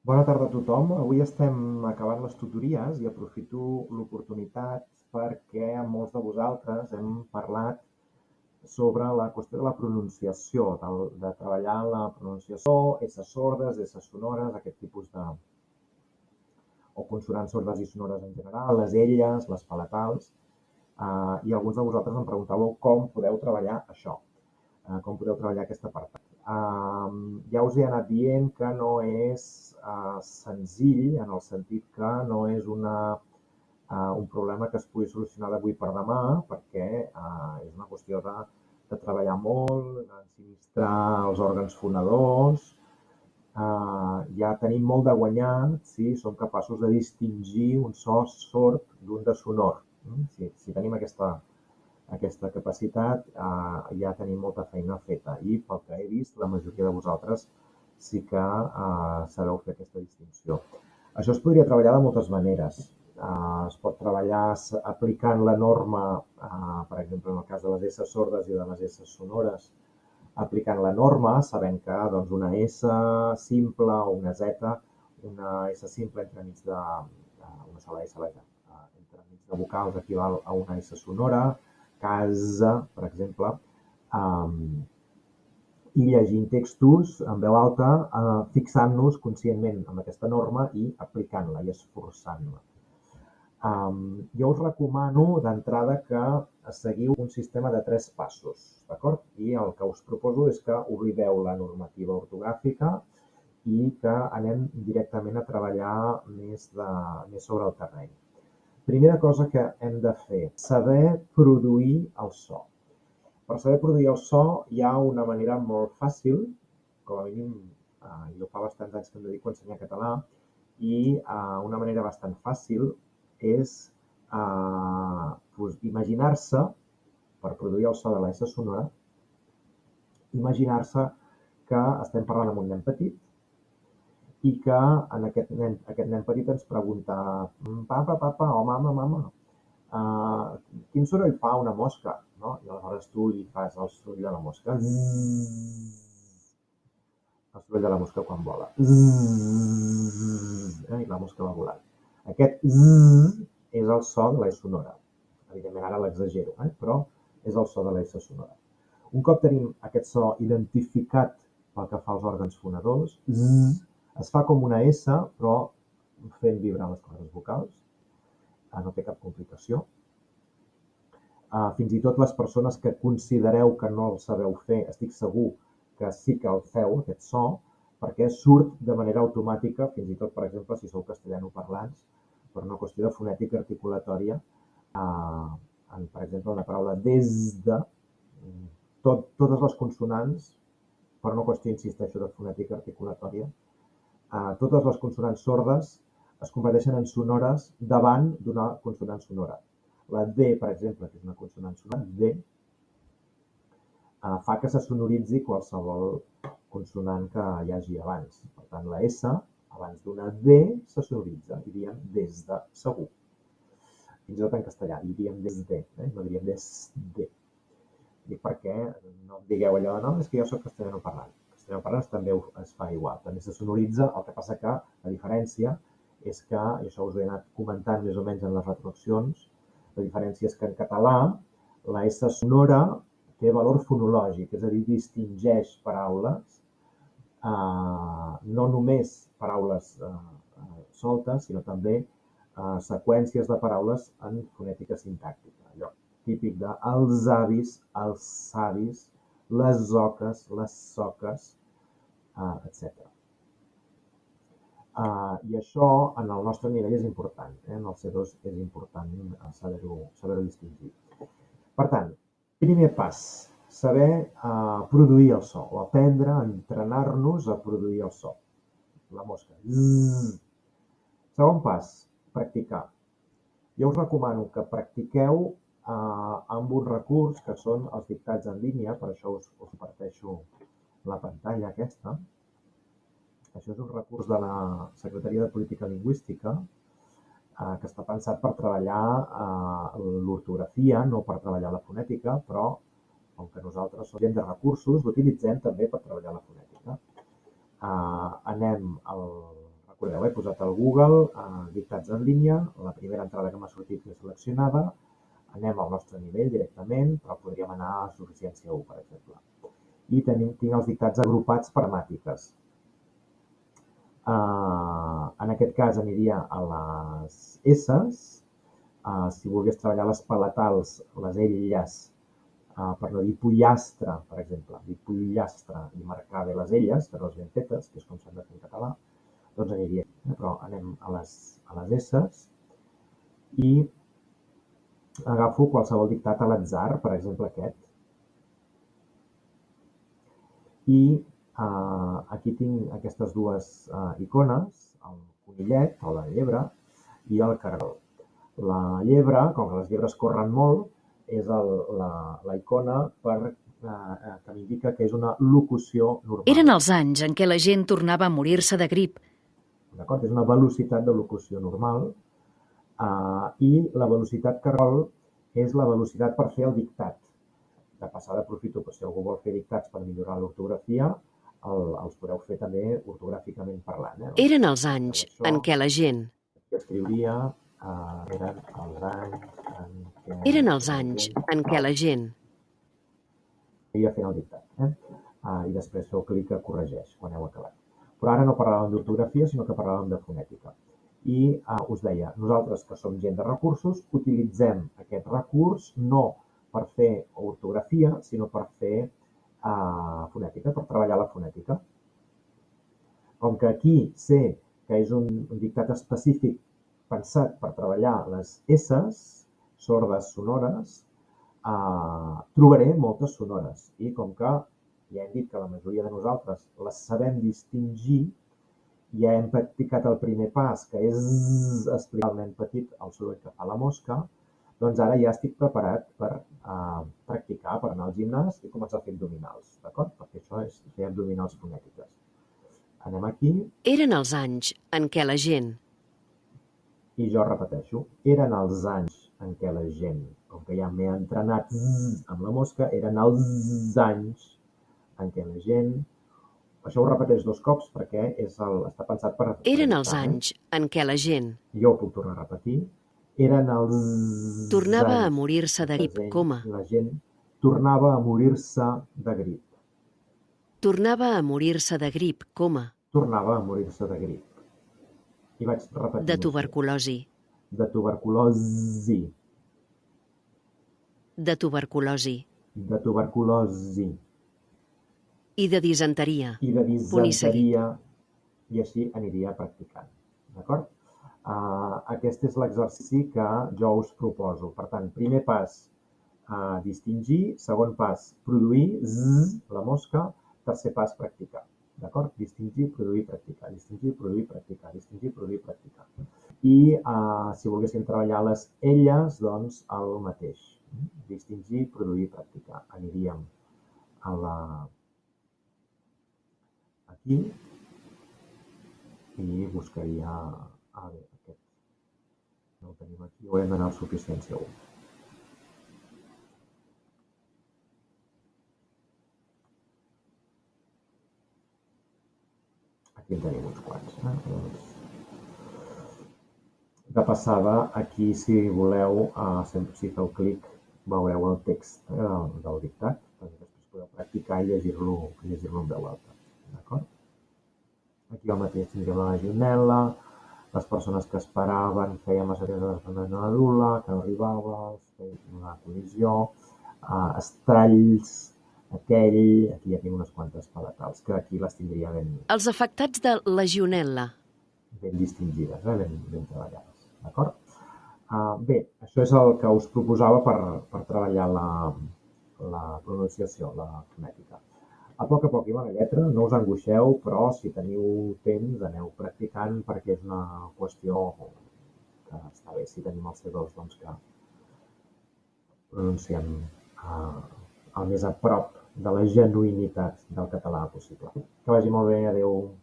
Bona tarda a tothom. Avui estem acabant les tutories i aprofito l'oportunitat perquè amb molts de vosaltres hem parlat sobre la qüestió de la pronunciació, de treballar en la pronunciació, S sordes, S sonores, aquest tipus de... o consonants sordes i sonores en general, les elles, les palatals, i alguns de vosaltres em preguntàveu com podeu treballar això, com podeu treballar aquest apartat. Ja us he anat dient que no és senzill, en el sentit que no és un problema que es pugui solucionar d'avui per demà, perquè és una qüestió de treballar molt, d'ensinistrar els òrgans fonadors. Ja tenim molt de guanyar si som capaços de distingir un so sord d'un de sonor. Si tenim aquesta capacitat, ja tenim molta feina feta i pel que he vist, la majoria de vosaltres sí que sabeu fer aquesta distinció. Això es podria treballar de moltes maneres. Es pot treballar aplicant la norma, per exemple, en el cas de les S sordes i de les S sonores, aplicant la norma, sabent que doncs, una S simple o una Z, una S simple entremig de una sola S, vaja, entremig de vocals equival a una S sonora, casa, per exemple, i llegint textos en veu alta, fixant-nos conscientment en aquesta norma i aplicant-la i esforçant-la. Jo us recomano d'entrada que seguiu un sistema de 3 passos, d'acord? I el que us proposo és que oblideu la normativa ortogràfica i que anem directament a treballar més sobre el terreny. Primera cosa que hem de fer, saber produir el so. Per saber produir el so hi ha una manera molt fàcil, com a mínim jo fa bastants anys que em dedico a ensenyar català, i una manera bastant fàcil és imaginar-se, per produir el so de la S sonora, imaginar-se que estem parlant amb un nen petit i que aquest nen petit ens pregunta papa, papa, o mama, mama, quin soroll fa una mosca? No? I aleshores tu li fas el soroll de la mosca. El soroll de la mosca quan vola. I la mosca va volant. Aquest és el so de la S sonora. Evidentment ara l'exagero, però és el so de la S sonora. Un cop tenim aquest so identificat pel que fa als òrgans fonadors, es fa com una S, però fent vibrar les cordes vocals. No té cap complicació. Fins i tot les persones que considereu que no el sabeu fer, estic segur que sí que el feu, aquest so, perquè surt de manera automàtica, fins i tot, per exemple, si sou castellanoparlants, per una qüestió de fonètica articulatòria, per exemple, una paraula des de, totes les consonants, per una qüestió, insisteixo, de fonètica articulatòria, totes les consonants sordes es converteixen en sonores davant d'una consonant sonora. La D, per exemple, que és una consonant sonora, D, fa que se sonoritzi qualsevol consonant que hi hagi abans. Per tant, la S, abans d'una D, se sonoritza. I diem des de, segur. Fins i tot en castellà, diríem des de, no diríem des de. Dic perquè no em digueu allò de no, és que jo soc castellanoparlant. Castellanoparlants també es fa igual, també se sonoritza, el que passa que la diferència és que, i això us ho he anat comentant més o menys en les retroaccions, la diferència és que en català la S sonora té valor fonològic, és a dir, distingeix paraules, no només paraules soltes, sinó també seqüències de paraules en fonètica sintàctica. Allò típic de els avis, els savis, les oques, les soques, etc. I això en el nostre nivell és important, en el C2 és important saber-ho distingir. Per tant, primer pas, saber produir el so, o aprendre a entrenar-nos a produir el so. La mosca. Zzz. Segon pas, practicar. Jo us recomano que practiqueu amb un recurs que són els dictats en línia, per això us comparteixo la pantalla aquesta. Això és un recurs de la Secretaria de Política Lingüística que està pensat per treballar l'ortografia, no per treballar la fonètica, però com que nosaltres som gent de recursos, l'utilitzem també per treballar la fonètica. Anem al Recordeu, he posat al Google dictats en línia, la primera entrada que m'ha sortit és seleccionada, anem al nostre nivell directament, però podríem anar a suficiència 1, per exemple. I tinc els dictats agrupats per temàtiques. En aquest cas aniria a les S's. Si volgués treballar les palatals, les elles, per no dir pollastre, per exemple, dir pollastre i marcar bé les elles, que no les ben fetes, que és com s'han de fer en català, doncs aniria, però anem a les S's i agafo qualsevol dictat a l'atzar, per exemple aquest, i aquí tinc aquestes dues icones, el conillet o la llebre i el cargol. La llebre, com que les llebres corren molt, és la icona que m'indica que és una locució normal. Eren els anys en què la gent tornava a morir-se de grip. D'acord? És una velocitat de locució normal i la velocitat cargol és la velocitat per fer el dictat. De passada aprofito que si algú vol fer dictats per millorar l'ortografia, els podeu fer també ortogràficament parlant. Eren els anys en què la gent... Escriuria, Eren els anys en què la gent... Ia fent el dictat. I després feu clic a corregeix quan heu acabat. Però ara no parlàvem d'ortografia, sinó que parlàvem de fonètica. I us deia, nosaltres que som gent de recursos, utilitzem aquest recurs no per fer ortografia, sinó per fer fonètica, per treballar la fonètica. Com que aquí sé que és un dictat específic pensat per treballar les S's, sordes sonores, trobaré moltes sonores. I com que ja hem dit que la majoria de nosaltres les sabem distingir, ja hem practicat el primer pas, que és explicar al nen petit el soroll que fa la mosca, doncs ara ja estic preparat per practicar, per anar al gimnàs i començar a fer abdominals, d'acord? Perquè això és fer abdominals fonètiques. Anem aquí. Eren els anys en què la gent... I jo repeteixo, eren els anys en què la gent, com que ja m'he entrenat amb la mosca, eren els anys en què la gent... Això ho repeteix 2 cops perquè està pensat per... Eren els anys en què la gent... Jo ho puc tornar a repetir. Eren els tornava a morir-se de grip, coma. La gent tornava a morir-se de grip. Tornava a morir-se de grip, coma. Tornava a morir-se de grip. I vaig repetir. De tuberculosi. De tuberculosi. De tuberculosi. De tuberculosi. I de disenteria. I de disenteria. I així aniria practicant. D'acord? Aquest és l'exercici que jo us proposo. Per tant, primer pas, distingir. Segon pas, produir, la mosca. Tercer pas, practicar. D'acord? Distingir, produir, practicar. Distingir, produir, practicar. Distingir, produir, practicar. I si volguéssim treballar les elles, doncs el mateix. Distingir, produir, practicar. Aniríem a la... aquí i buscaria... bé, aquest no el tenim aquí, haurem d'anar a suficiència 1. Aquí en tenim uns quants. De passada, aquí, si voleu, si feu clic, veureu el text del dictat, perquè després podeu practicar i llegir-lo en veu alta. D'acord? Aquí el mateix tindríem la legionel·la, les persones que esperaven, feien massa temps de la nul·la, que no arribava, una col·lisió, estralls, aquell, aquí ja tinc unes quantes palatals, que aquí les tindria ben... Els afectats de legionel·la. Ben distingides, ben treballades, d'acord? Bé, això és el que us proposava per treballar la pronunciació, la fonètica. A poc i bona lletra, no us angoixeu, però si teniu temps aneu practicant perquè és una qüestió que està bé si tenim els C2, doncs que pronunciem el més a prop de la genuïnitat del català possible. Que vagi molt bé, adeu.